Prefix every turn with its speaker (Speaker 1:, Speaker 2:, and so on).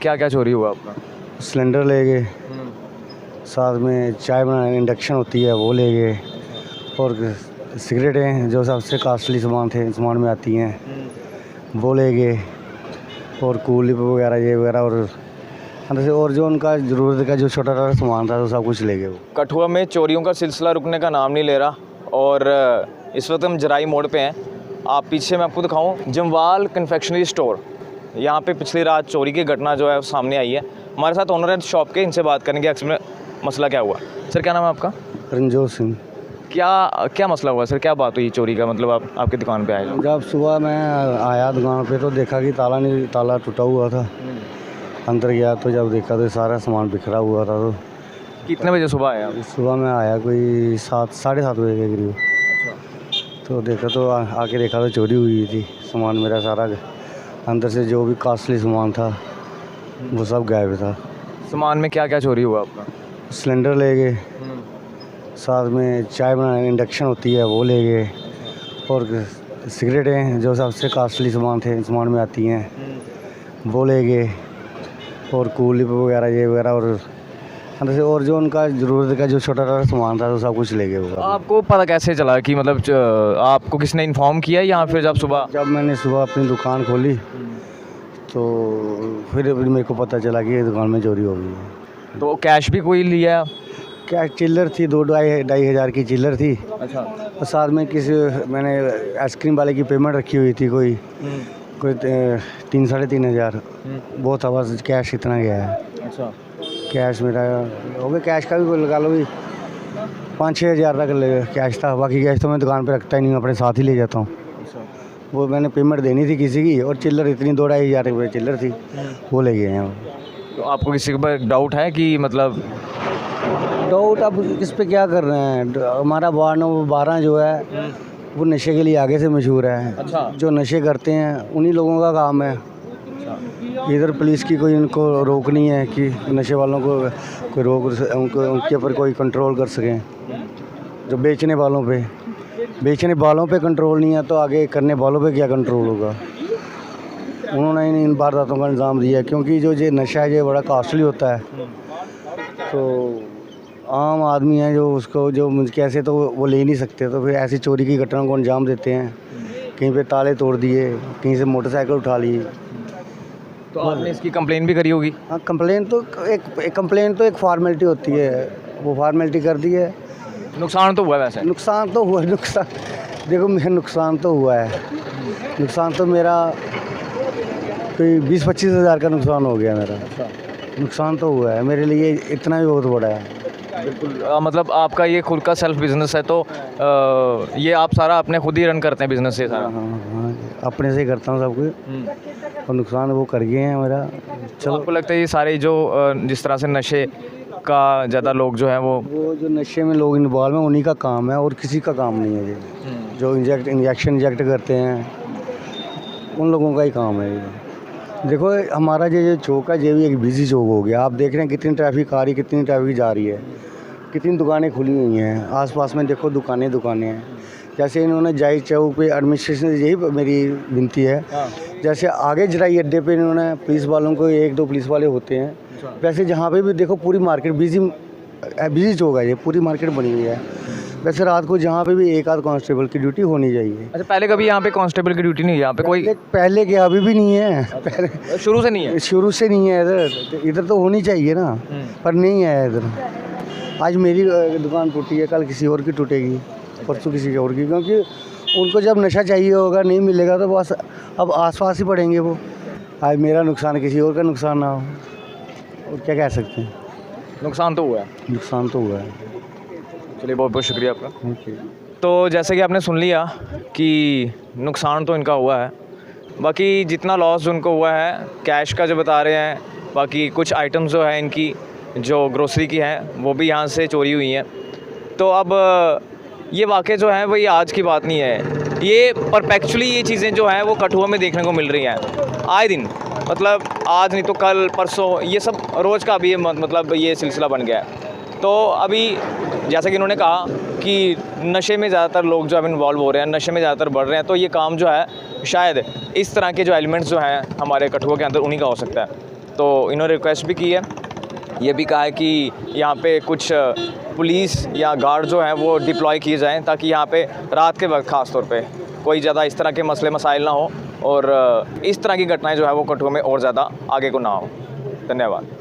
Speaker 1: क्या क्या चोरी हुआ आपका?
Speaker 2: सिलेंडर ले गए, साथ में चाय बनाने इंडक्शन होती है वो ले गए, और सिगरेटें जो सबसे कास्टली सामान में आती हैं वो ले गए, और कूलिप वगैरह ये वगैरह, और अंदर से और जो उनका ज़रूरत का जो छोटा छोटा सामान था तो सब कुछ ले गए वो।
Speaker 1: कठुआ में चोरियों का सिलसिला रुकने का नाम नहीं ले रहा और इस वक्त हम जराई मोड़ पे हैं। आप पीछे मैं आपको दिखाऊं, जमवाल कन्फेक्शनरी स्टोर, यहाँ पे पिछली रात चोरी की घटना जो है सामने आई है। हमारे साथ ओनर है शॉप के, इनसे बात करेंगे एक्चुअली मसला क्या हुआ। सर क्या नाम है आपका?
Speaker 2: रंजोत सिंह।
Speaker 1: क्या मसला हुआ सर, क्या बात हुई चोरी का? मतलब आप आपकी दुकान पे आए?
Speaker 2: जब सुबह मैं आया दुकान पे तो देखा कि ताला टूटा हुआ था। अंदर गया तो जब देखा तो सारा सामान बिखरा हुआ था। तो
Speaker 1: कितने बजे सुबह आए आप?
Speaker 2: सुबह मैं आया कोई 7-7:30 बजे के करीब। तो देखा तो आके देखा तो चोरी हुई थी। सामान मेरा सारा अंदर से जो भी कास्टली सामान था वो सब गायब था।
Speaker 1: सामान में क्या क्या चोरी हुआ आपका?
Speaker 2: सिलेंडर ले गए, साथ में चाय बनाने इंडक्शन होती है वो ले गए, और सिगरेटें जो सबसे कास्टली सामान में आती हैं वो ले गए, और कूलिप वगैरह ये वगैरह, और अंदर से और जो उनका ज़रूरत का जो छोटा छोटा सामान था तो सब कुछ ले गए वो।
Speaker 1: आपको पता कैसे चला कि मतलब आपको किसने इन्फॉर्म किया या फिर जब
Speaker 2: मैंने सुबह अपनी दुकान खोली तो फिर मेरे को पता चला कि ये दुकान में चोरी हो गई है।
Speaker 1: तो कैश भी कोई लिया?
Speaker 2: क्या चिल्लर थी, 2-2.5 हज़ार की चिल्लर थी।
Speaker 1: अच्छा।
Speaker 2: और साथ में मैंने आइसक्रीम वाले की पेमेंट रखी हुई थी, कोई 3-3.5 हज़ार वो था। बस कैश इतना गया है।
Speaker 1: अच्छा।
Speaker 2: कैश मेरा हो गया, कैश का भी लगा लो भी 5-6 हज़ार तक कैश था। बाकी कैश तो मैं दुकान पे रखता ही नहीं, अपने साथ ही ले जाता हूँ। वो मैंने पेमेंट देनी थी किसी की, और चिल्लर इतनी 2-2.5 हज़ार रुपये चिल्लर थी, वो ले गए हैं।
Speaker 1: तो आपको किसी के ऊपर डाउट है कि मतलब?
Speaker 2: डाउट अब इस पे क्या कर रहे हैं। हमारा वार्ड नंबर 12 जो है वो नशे के लिए आगे से मशहूर है।
Speaker 1: अच्छा।
Speaker 2: जो नशे करते हैं उन्हीं लोगों का काम है। इधर पुलिस की कोई उनको रोक नहीं है कि नशे वालों को कोई उनके ऊपर कोई कंट्रोल कर सकें। जो बेचने वालों पे कंट्रोल नहीं है तो आगे करने वालों पे क्या कंट्रोल होगा। उन्होंने इन वारदातों का इल्ज़ाम दिया क्योंकि जो ये नशा है ये बड़ा कास्टली होता है। तो आम आदमी है जो उसको जो कैसे तो वो ले नहीं सकते, तो फिर ऐसी चोरी की घटनाओं को अंजाम देते हैं। कहीं पे ताले तोड़ दिए, कहीं से मोटरसाइकिल उठा ली।
Speaker 1: तो आपने इसकी कंप्लेन भी करी होगी?
Speaker 2: हाँ, कंप्लेन तो एक फार्मेलिटी होती है, वो फार्मेलिटी कर दी है।
Speaker 1: नुकसान तो हुआ है वैसे?
Speaker 2: नुकसान देखो मेरा नुकसान तो हुआ है। नुकसान तो मेरा कोई 20-25 हज़ार का नुकसान हो गया मेरा। नुकसान तो हुआ है, मेरे लिए इतना भी बहुत बड़ा है।
Speaker 1: बिल्कुल। मतलब आपका ये खुद का सेल्फ बिजनेस है तो ये आप सारा अपने खुद ही रन करते हैं बिजनेस से सारा?
Speaker 2: हाँ, अपने से ही करता हूँ सब कुछ, और नुकसान वो कर गए हैं मेरा।
Speaker 1: चलो, आपको लगता है ये सारे जो जिस तरह से नशे का ज़्यादा लोग जो हैं वो
Speaker 2: जो नशे में लोग इन्वॉल्व हैं उन्हीं का काम है, और किसी का काम नहीं है ये। जो इंजेक्शन करते हैं उन लोगों का ही काम है ये। देखो हमारा जो चौक है ये भी एक बिजी चौक हो गया। आप देख रहे हैं कितनी ट्रैफिक आ रही है, कितनी ट्रैफिक जा रही है, कितनी दुकानें खुली हुई हैं। आसपास में देखो दुकानें हैं। जैसे इन्होंने जाई चौक पे एडमिनिस्ट्रेशन से यही मेरी विनती है, जैसे आगे जराई अड्डे पे इन्होंने पुलिस वालों को 1-2 पुलिस वाले होते हैं, वैसे जहाँ पे भी देखो पूरी मार्केट बिजी चौक है, ये पूरी मार्केट बनी हुई है। वैसे रात को जहाँ पे भी 1-8 कांस्टेबल की ड्यूटी होनी चाहिए।
Speaker 1: अच्छा, पहले कभी यहाँ पे कांस्टेबल की ड्यूटी नहीं है यहाँ पे कोई?
Speaker 2: पहले क्या, अभी भी नहीं है। पहले
Speaker 1: शुरू से नहीं है?
Speaker 2: शुरू से नहीं है। इधर तो होनी चाहिए ना, पर नहीं है इधर। आज मेरी दुकान टूटी है, कल किसी और की टूटेगी, परसों किसी और की, क्योंकि उनको जब नशा चाहिए होगा, नहीं मिलेगा तो बस अब आसपास ही पड़ेंगे वो। आज मेरा नुकसान किसी और का नुकसान ना हो, और क्या कह सकते हैं।
Speaker 1: नुकसान तो हुआ है?
Speaker 2: नुकसान तो हुआ है।
Speaker 1: चलिए, बहुत बहुत शुक्रिया आपका। तो जैसे कि आपने सुन लिया कि नुकसान तो इनका हुआ है, बाकी जितना लॉस उनको हुआ है कैश का जो बता रहे हैं, बाकी कुछ आइटम्स जो है इनकी जो ग्रोसरी की हैं वो भी यहाँ से चोरी हुई हैं। तो अब ये वाक़या जो है वही आज की बात नहीं है, ये परपेचुअली ये चीज़ें जो हैं वो कठुआ में देखने को मिल रही हैं आए दिन। मतलब आज नहीं तो कल परसों ये सब रोज़ का अभी मतलब ये सिलसिला बन गया है। तो अभी जैसा कि इन्होंने कहा कि नशे में ज़्यादातर लोग जो अब इन्वॉल्व हो रहे हैं, नशे में ज़्यादातर बढ़ रहे हैं, तो ये काम जो है शायद इस तरह के जो एलिमेंट्स जो हैं हमारे कठुआ के अंदर उन्हीं का हो सकता है। तो इन्होंने रिक्वेस्ट भी की है, ये भी कहा है कि यहाँ पे कुछ पुलिस या गार्ड जो हैं वो डिप्लॉय किए जाएं ताकि यहाँ पे रात के वक्त ख़ास तौर पे कोई ज़्यादा इस तरह के मसले मसाइल ना हो और इस तरह की घटनाएं जो है वो कठुआ में और ज़्यादा आगे को ना हो। धन्यवाद।